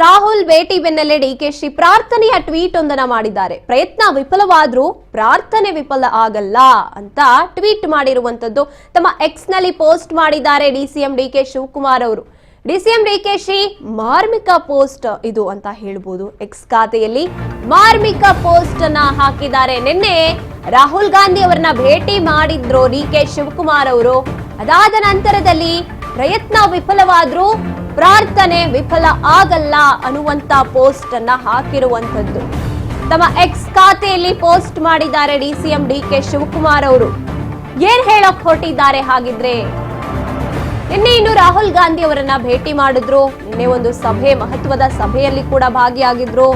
ರಾಹುಲ್ ಭೇಟಿ ಬೆನ್ನಲ್ಲೇ ಡಿಕೆಶಿ ಪ್ರಾರ್ಥನೆಯ ಟ್ವೀಟ್ ಒಂದನ್ನ ಮಾಡಿದ್ದಾರೆ. ಪ್ರಯತ್ನ ವಿಫಲವಾದ್ರೂ ಪ್ರಾರ್ಥನೆ ವಿಫಲ ಆಗಲ್ಲ ಅಂತ ಟ್ವೀಟ್ ಮಾಡಿರುವಂತದ್ದು ತಮ್ಮ ಎಕ್ಸ್ ನಲ್ಲಿ ಪೋಸ್ಟ್ ಮಾಡಿದ್ದಾರೆ ಡಿಸಿಎಂ ಡಿಕೆ ಶಿವಕುಮಾರ್ ಅವರು. ಡಿಸಿಎಂ ಡಿಕೆಶಿ ಮಾರ್ಮಿಕ ಪೋಸ್ಟ್ ಇದು ಅಂತ ಹೇಳ್ಬೋದು. ಎಕ್ಸ್ ಖಾತೆಯಲ್ಲಿ ಮಾರ್ಮಿಕ ಪೋಸ್ಟ್ ಅನ್ನ ಹಾಕಿದ್ದಾರೆ. ನಿನ್ನೆ ರಾಹುಲ್ ಗಾಂಧಿ ಅವರನ್ನ ಭೇಟಿ ಮಾಡಿದ್ರು ಡಿಕೆ ಶಿವಕುಮಾರ್ ಅವರು. ಅದಾದ ನಂತರದಲ್ಲಿ ಪ್ರಯತ್ನ ವಿಫಲವಾದ್ರೂ ಪ್ರಾರ್ಥನೆ ವಿಫಲ ಆಗಲ್ಲ ಅನ್ನುವಂತ ಪೋಸ್ಟ್ ಅನ್ನ ಹಾಕಿರುವಂತದ್ದು ತಮ್ಮ ಎಕ್ಸ್ ಖಾತೆಯಲ್ಲಿ ಪೋಸ್ಟ್ ಮಾಡಿದ್ದಾರೆ ಡಿಸಿಎಂ ಡಿಕೆ ಶಿವಕುಮಾರ್ ಅವರು. ಏನ್ ಹೇಳಕ್ ಹೊರಟಿದ್ದಾರೆ ಹಾಗಿದ್ರೆ? ನಿನ್ನೆ ಇನ್ನು ರಾಹುಲ್ ಗಾಂಧಿ ಅವರನ್ನ ಭೇಟಿ ಮಾಡಿದ್ರು. ನಿನ್ನೆ ಒಂದು ಸಭೆ, ಮಹತ್ವದ ಸಭೆಯಲ್ಲಿ ಕೂಡ ಭಾಗಿಯಾಗಿದ್ರು.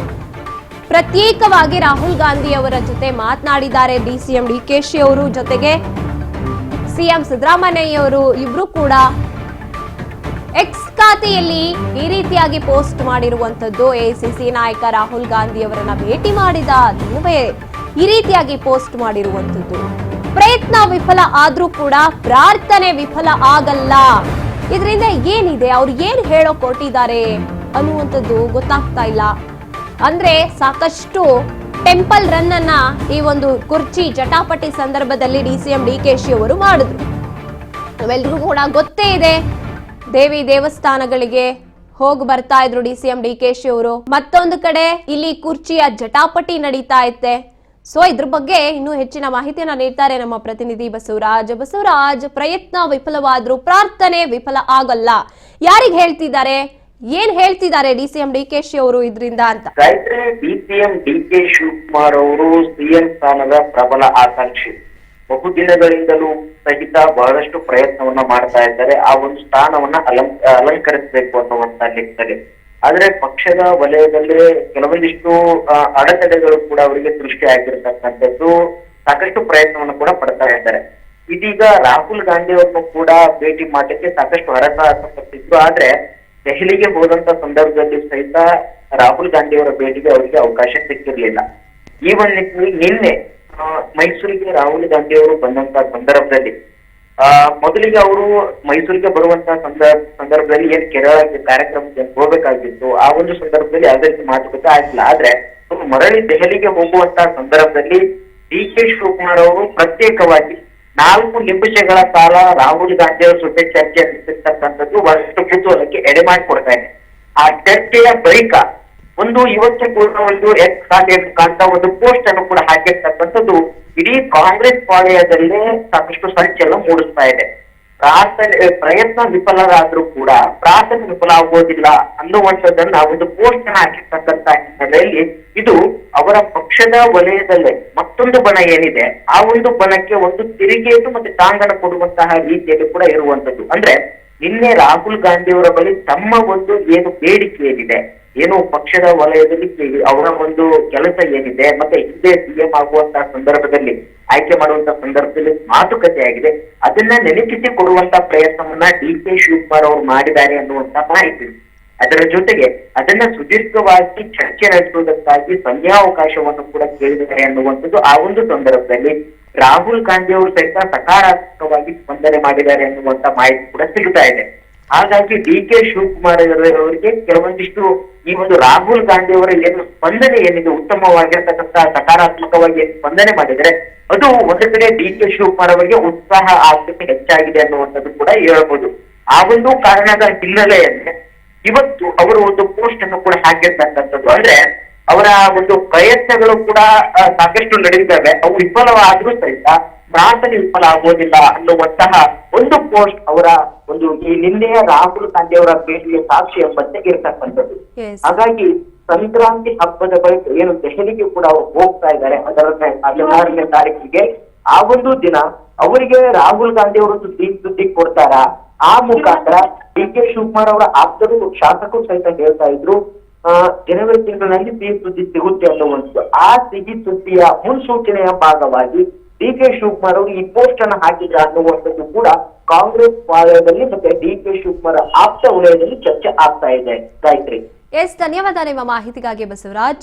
ಪ್ರತ್ಯೇಕವಾಗಿ ರಾಹುಲ್ ಗಾಂಧಿ ಅವರ ಜೊತೆ ಮಾತನಾಡಿದ್ದಾರೆ ಡಿಸಿಎಂ ಡಿಕೆಶಿ ಅವರು. ಜೊತೆಗೆ ಸಿಎಂ ಸಿದ್ದರಾಮಯ್ಯ ಅವರು ಇಬ್ರು ಕೂಡ ಎಕ್ಸ್ ಖಾತೆಯಲ್ಲಿ ಈ ರೀತಿಯಾಗಿ ಪೋಸ್ಟ್ ಮಾಡಿರುವಂತದ್ದು. ಎಐಸಿಸಿ ನಾಯಕ ರಾಹುಲ್ ಗಾಂಧಿ ಅವರನ್ನ ಭೇಟಿ ಮಾಡಿದ ದಿನವೇ ಈ ರೀತಿಯಾಗಿ ಪೋಸ್ಟ್ ಮಾಡಿರುವಂತದ್ದು. ಪ್ರಯತ್ನ ವಿಫಲ ಆದ್ರೂ ಕೂಡ ಪ್ರಾರ್ಥನೆ ವಿಫಲ ಆಗಲ್ಲ. ಇದರಿಂದ ಏನಿದೆ, ಅವ್ರು ಏನ್ ಹೇಳೋಕ್ ಹೊರಟಿದ್ದಾರೆ ಅನ್ನುವಂಥದ್ದು ಗೊತ್ತಾಗ್ತಾ ಇಲ್ಲ. ಅಂದ್ರೆ ಸಾಕಷ್ಟು ಟೆಂಪಲ್ ರನ್ ಅನ್ನ ಈ ಒಂದು ಕುರ್ಚಿ ಜಟಾಪಟಿ ಸಂದರ್ಭದಲ್ಲಿ ಡಿಸಿಎಂ ಡಿಕೆಶಿ ಅವರು ಮಾಡಿದ್ರು. ನಾವೆಲ್ರಿಗೂ ಕೂಡ ಗೊತ್ತೇ ಇದೆ, ದೇವಿ ದೇವಸ್ಥಾನಗಳಿಗೆ ಹೋಗಿ ಬರ್ತಾ ಇದ್ರು ಡಿಸಿಎಂ ಡಿಕೆಶಿ ಅವರು. ಮತ್ತೊಂದು ಕಡೆ ಇಲ್ಲಿ ಕುರ್ಚಿಯ ಜಟಾಪಟಿ ನಡೀತಾ ಇತ್ತೆ. ಸೊ ಇದ್ರ ಬಗ್ಗೆ ಇನ್ನೂ ಹೆಚ್ಚಿನ ಮಾಹಿತಿಯನ್ನ ನೀಡ್ತಾರೆ ನಮ್ಮ ಪ್ರತಿನಿಧಿ ಬಸವರಾಜ್. ಪ್ರಯತ್ನ ವಿಫಲವಾದ್ರೂ ಪ್ರಾರ್ಥನೆ ವಿಫಲ ಆಗಲ್ಲ, ಯಾರಿಗೆ ಹೇಳ್ತಿದ್ದಾರೆ, ಏನ್ ಹೇಳ್ತಿದ್ದಾರೆ ಡಿಸಿಎಂ ಡಿಕೆಶಿ ಅವರು ಇದರಿಂದ ಅಂತ? ಡಿಸಿಎಂ ಡಿಕೆ ಶಿವಕುಮಾರ್ ಅವರು ಸಿಎಂ ಸ್ಥಾನದ ಪ್ರಬಲ ಆಕಾಂಕ್ಷಿ. ಬಹುದಿನಗಳಿಂದಲೂ ಸಹಿತ ಬಹಳಷ್ಟು ಪ್ರಯತ್ನವನ್ನ ಮಾಡ್ತಾ ಇದ್ದಾರೆ ಆ ಒಂದು ಸ್ಥಾನವನ್ನ ಅಲಂಕರಿಸಬೇಕು ಅನ್ನುವಂತ ಲೆಕ್ಕದಲ್ಲಿ. ಆದ್ರೆ ಪಕ್ಷದ ವಲಯದಲ್ಲಿ ಕೆಲವೊಂದಿಷ್ಟು ಅಡೆತಡೆಗಳು ಕೂಡ ಅವರಿಗೆ ಸೃಷ್ಟಿ ಆಗಿರತಕ್ಕಂಥದ್ದು. ಸಾಕಷ್ಟು ಪ್ರಯತ್ನವನ್ನು ಕೂಡ ಪಡ್ತಾ ಇದ್ದಾರೆ. ಇದೀಗ ರಾಹುಲ್ ಗಾಂಧಿ ಅವರನ್ನು ಕೂಡ ಭೇಟಿ ಮಾಡಲಿಕ್ಕೆ ಸಾಕಷ್ಟು ಹರಸಾಹಸಪಟ್ಟಿದ್ರು. ಆದ್ರೆ ದೆಹಲಿಗೆ ಹೋದಂತ ಸಂದರ್ಭದಲ್ಲಿ ಸಹಿತ ರಾಹುಲ್ ಗಾಂಧಿ ಅವರ ಭೇಟಿಗೆ ಅವರಿಗೆ ಅವಕಾಶ ಸಿಕ್ಕಿರ್ಲಿಲ್ಲ. ಈ ಒಂದು ನಿಟ್ಟಿನಲ್ಲಿ ನಿನ್ನೆ ಮೈಸೂರಿಗೆ ರಾಹುಲ್ ಗಾಂಧಿ ಅವರು ಬಂದಂತ ಸಂದರ್ಭದಲ್ಲಿ ಮೊದಲಿಗೆ ಅವರು ಮೈಸೂರಿಗೆ ಬರುವಂತಹ ಸಂದರ್ಭದಲ್ಲಿ ಏನ್ ಕೇರಳಕ್ಕೆ ಕಾರ್ಯಕ್ರಮಕ್ಕೆ ಹೋಗಬೇಕಾಗಿತ್ತು, ಆ ಒಂದು ಸಂದರ್ಭದಲ್ಲಿ ಯಾವುದೇ ರೀತಿ ಮಾತುಕತೆ ಆಗಿಲ್ಲ. ಆದ್ರೆ ಮರಳಿ ದೆಹಲಿಗೆ ಹೋಗುವಂತಹ ಸಂದರ್ಭದಲ್ಲಿ ಡಿಕೆ ಶಿವಕುಮಾರ್ ಅವರು ಪ್ರತ್ಯೇಕವಾಗಿ 4 ನಿಮಿಷಗಳ ಕಾಲ ರಾಹುಲ್ ಗಾಂಧಿ ಅವರ ಜೊತೆ ಚರ್ಚೆ ನಡೆಸಿರ್ತಕ್ಕಂಥದ್ದು ಬಹಳಷ್ಟು ಕುತೂಹಲಕ್ಕೆ ಎಡೆ ಮಾಡಿಕೊಡ್ತಾ ಇದೆ. ಆ ಚರ್ಚೆಯ ಬಳಿಕ ಇವತ್ತು ಕೂಡ ಒಂದು ಎಕ್ಸ್ ಖಾತೆ ಕಾಂತ ಒಂದು ಪೋಸ್ಟ್ ಅನ್ನು ಕೂಡ ಹಾಕಿರ್ತಕ್ಕಂಥದ್ದು ಇಡೀ ಕಾಂಗ್ರೆಸ್ ವಲಯದಲ್ಲೇ ಸಾಕಷ್ಟು ಸಂಚಲನ ಮೂಡಿಸ್ತಾ ಇದೆ. ಪ್ರಯತ್ನ ವಿಫಲರಾದ್ರೂ ಕೂಡ ಪ್ರಾರ್ಥನೆ ವಿಫಲ ಆಗೋದಿಲ್ಲ ಅನ್ನುವಂಥದ್ದನ್ನ ಒಂದು ಪೋಸ್ಟ್ ಅನ್ನ ಹಾಕಿರ್ತಕ್ಕಂಥ ಹಿನ್ನೆಲೆಯಲ್ಲಿ ಇದು ಅವರ ಪಕ್ಷದ ವಲಯದಲ್ಲೇ ಮತ್ತೊಂದು ಬಣ ಏನಿದೆ ಆ ಒಂದು ಬಣಕ್ಕೆ ಒಂದು ತಿರುಗೇಟು ಮತ್ತೆ ತಾಂಗಣ ಕೊಡುವಂತಹ ರೀತಿಯಲ್ಲಿ ಕೂಡ ಇರುವಂತದ್ದು. ಅಂದ್ರೆ ನಿನ್ನೆ ರಾಹುಲ್ ಗಾಂಧಿ ಅವರ ಬಳಿ ತಮ್ಮ ಒಂದು ಏನು ಬೇಡಿಕೆ ಏನಿದೆ, ಏನು ಪಕ್ಷದ ವಲಯದಲ್ಲಿ ಅವರ ಒಂದು ಕೆಲಸ ಏನಿದೆ, ಮತ್ತೆ ಹಿಂದೆ ಸಿಎಂ ಆಗುವಂತಹ ಸಂದರ್ಭದಲ್ಲಿ ಆಯ್ಕೆ ಮಾಡುವಂತಹ ಸಂದರ್ಭದಲ್ಲಿ ಮಾತುಕತೆ ಆಗಿದೆ, ಅದನ್ನ ನೆನಪಿಸಿ ಕೊಡುವಂತ ಪ್ರಯತ್ನವನ್ನ ಡಿಕೆ ಶಿವಕುಮಾರ್ ಅವರು ಮಾಡಿದ್ದಾರೆ ಅನ್ನುವಂತ ಮಾಹಿತಿ. ಅದರ ಜೊತೆಗೆ ಅದನ್ನ ಸುದೀರ್ಘವಾಗಿ ಚರ್ಚೆ ನಡೆಸುವುದಕ್ಕಾಗಿ ಸಮಯಾವಕಾಶವನ್ನು ಕೂಡ ಕೇಳಿದ್ದಾರೆ ಅನ್ನುವಂಥದ್ದು. ಆ ಒಂದು ಸಂದರ್ಭದಲ್ಲಿ ರಾಹುಲ್ ಗಾಂಧಿ ಅವರು ಸಹಿತ ಸಕಾರಾತ್ಮಕವಾಗಿ ಸ್ಪಂದನೆ ಮಾಡಿದ್ದಾರೆ ಅನ್ನುವಂತ ಮಾಹಿತಿ ಕೂಡ ಸಿಗ್ತಾ ಇದೆ. ಹಾಗಾಗಿ ಡಿಕೆ ಶಿವಕುಮಾರ್ ಅವರಿಗೆ ಕೆಲವೊಂದಿಷ್ಟು ಈ ಒಂದು ರಾಹುಲ್ ಗಾಂಧಿ ಅವರ ಏನು ಸ್ಪಂದನೆ ಏನಿದೆ, ಉತ್ತಮವಾಗಿರ್ತಕ್ಕಂಥ ಸಕಾರಾತ್ಮಕವಾಗಿ ಸ್ಪಂದನೆ ಮಾಡಿದರೆ ಅದು ಒಂದು ಕಡೆ ಡಿಕೆ ಶಿವಕುಮಾರ್ ಅವರಿಗೆ ಉತ್ಸಾಹ ಆಸಕ್ತಿ ಹೆಚ್ಚಾಗಿದೆ ಅನ್ನುವಂಥದ್ದು ಕೂಡ ಹೇಳ್ಬೋದು. ಆ ಒಂದು ಕಾರಣದ ಹಿನ್ನೆಲೆಯಲ್ಲಿ ಇವತ್ತು ಅವರು ಒಂದು ಪೋಸ್ಟ್ ಅನ್ನು ಕೂಡ ಹಾಕಿರ್ತಕ್ಕಂಥದ್ದು. ಅಂದ್ರೆ ಅವರ ಒಂದು ಪ್ರಯತ್ನಗಳು ಕೂಡ ಸಾಕಷ್ಟು ನಡೆದಿದ್ದಾವೆ. ಅವು ವಿಫಲವಾದ್ರೂ ಸಹಿತ ಪ್ರಾರ್ಥನೆ ವಿಫಲ ಆಗೋದಿಲ್ಲ ಅನ್ನುವಂತಹ ಒಂದು ಪೋಸ್ಟ್ ಅವರ ಒಂದು ಈ ನಿನ್ನೆಯ ರಾಹುಲ್ ಗಾಂಧಿ ಅವರ ಭೇಟಿಗೆ ಸಾಕ್ಷಿ ಎಂಬಂತೆ ಇರ್ತಕ್ಕಂಥದ್ದು. ಹಾಗಾಗಿ ಸಂಕ್ರಾಂತಿ ಹಬ್ಬದ ಬಳಿಕ ಏನು ದೆಹಲಿಗೆ ಕೂಡ ಅವರು ಹೋಗ್ತಾ ಇದ್ದಾರೆ, ಅದರ 16ನೇ ತಾರೀಕಿಗೆ ಆ ಒಂದು ದಿನ ಅವರಿಗೆ ರಾಹುಲ್ ಗಾಂಧಿ ಅವರು ಸುದ್ದಿ ಕೊಡ್ತಾರ. ಆ ಮುಖಾಂತರ ಡಿಕೆ ಶಿವಕುಮಾರ್ ಅವರ ಆಪ್ತರು ಶಾಸಕರು ಸಹಿತ ಹೇಳ್ತಾ ಇದ್ರು ಜನವರಿ ತಿಂಗಳಿನಲ್ಲಿ ಸಿಹಿ ಸುದ್ದಿ ಸಿಗುತ್ತೆ ಅನ್ನುವಂಥದ್ದು. ಆ ಸಿಹಿ ಸುದ್ದಿಯ ಮುನ್ಸೂಚನೆಯ ಭಾಗವಾಗಿ ಡಿಕೆ ಶಿವಕುಮಾರ್ ಅವರು ಈ ಪೋಸ್ಟ್ ಅನ್ನು ಹಾಕಿದ್ರ ಅನ್ನುವಂಥದ್ದು ಕೂಡ ಕಾಂಗ್ರೆಸ್ ವಲಯದಲ್ಲಿ ಮತ್ತೆ ಡಿಕೆ ಶಿವಕುಮಾರ್ ಆಪ್ತ ವಲಯದಲ್ಲಿ ಚರ್ಚೆ ಆಗ್ತಾ ಇದೆ. ಗಾಯತ್ರಿ, ಧನ್ಯವಾದ ನಿಮ್ಮ ಮಾಹಿತಿಗಾಗಿ ಬಸವರಾಜ್.